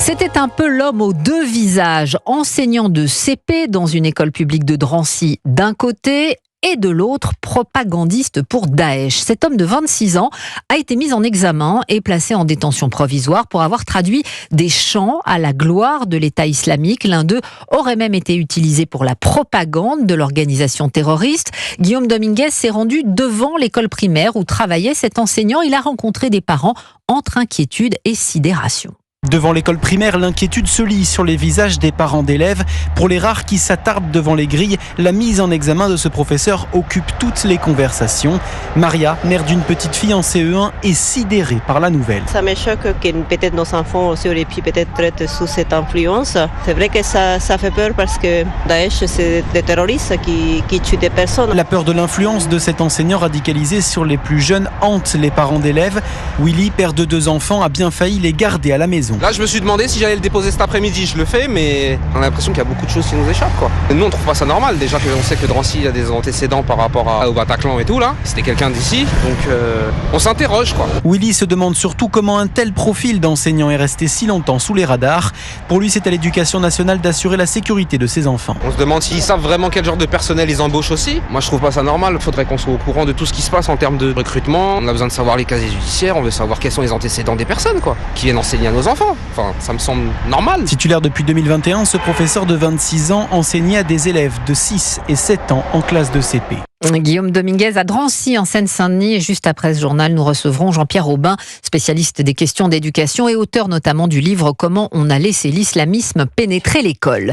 C'était un peu l'homme aux deux visages, enseignant de CP dans une école publique de Drancy d'un côté et de l'autre, propagandiste pour Daesh. Cet homme de 26 ans a été mis en examen et placé en détention provisoire pour avoir traduit des chants à la gloire de l'État islamique. L'un d'eux aurait même été utilisé pour la propagande de l'organisation terroriste. Guillaume Dominguez s'est rendu devant l'école primaire où travaillait cet enseignant. Il a rencontré des parents entre inquiétude et sidération. Devant l'école primaire, l'inquiétude se lit sur les visages des parents d'élèves. Pour les rares qui s'attardent devant les grilles, la mise en examen de ce professeur occupe toutes les conversations. Maria, mère d'une petite fille en CE1, est sidérée par la nouvelle. Ça me choque que peut-être nos enfants aussi auraient pu peut-être être sous cette influence. C'est vrai que ça fait peur parce que Daesh, c'est des terroristes qui tuent des personnes. La peur de l'influence de cet enseignant radicalisé sur les plus jeunes hante les parents d'élèves. Willy, père de 2 enfants, a bien failli les garder à la maison. Là, je me suis demandé si j'allais le déposer cet après-midi. Je le fais, mais on a l'impression qu'il y a beaucoup de choses qui nous échappent, quoi. Et nous, on trouve pas ça normal. Déjà qu'on sait que Drancy a des antécédents par rapport au Bataclan et tout, là. C'était quelqu'un d'ici, donc on s'interroge, quoi. Willy se demande surtout comment un tel profil d'enseignant est resté si longtemps sous les radars. Pour lui, c'est à l'Éducation nationale d'assurer la sécurité de ses enfants. On se demande s'ils savent vraiment quel genre de personnel ils embauchent aussi. Moi, je trouve pas ça normal. Il faudrait qu'on soit au courant de tout ce qui se passe en termes de recrutement. On a besoin de savoir les casiers judiciaires, on veut savoir quels sont les antécédents des personnes, quoi, qui viennent enseigner à nos enfants. Enfin, ça me semble normal. Titulaire depuis 2021, ce professeur de 26 ans enseignait à des élèves de 6 et 7 ans en classe de CP. Guillaume Dominguez à Drancy, en Seine-Saint-Denis. Et juste après ce journal, nous recevrons Jean-Pierre Aubin, spécialiste des questions d'éducation et auteur notamment du livre « Comment on a laissé l'islamisme pénétrer l'école ».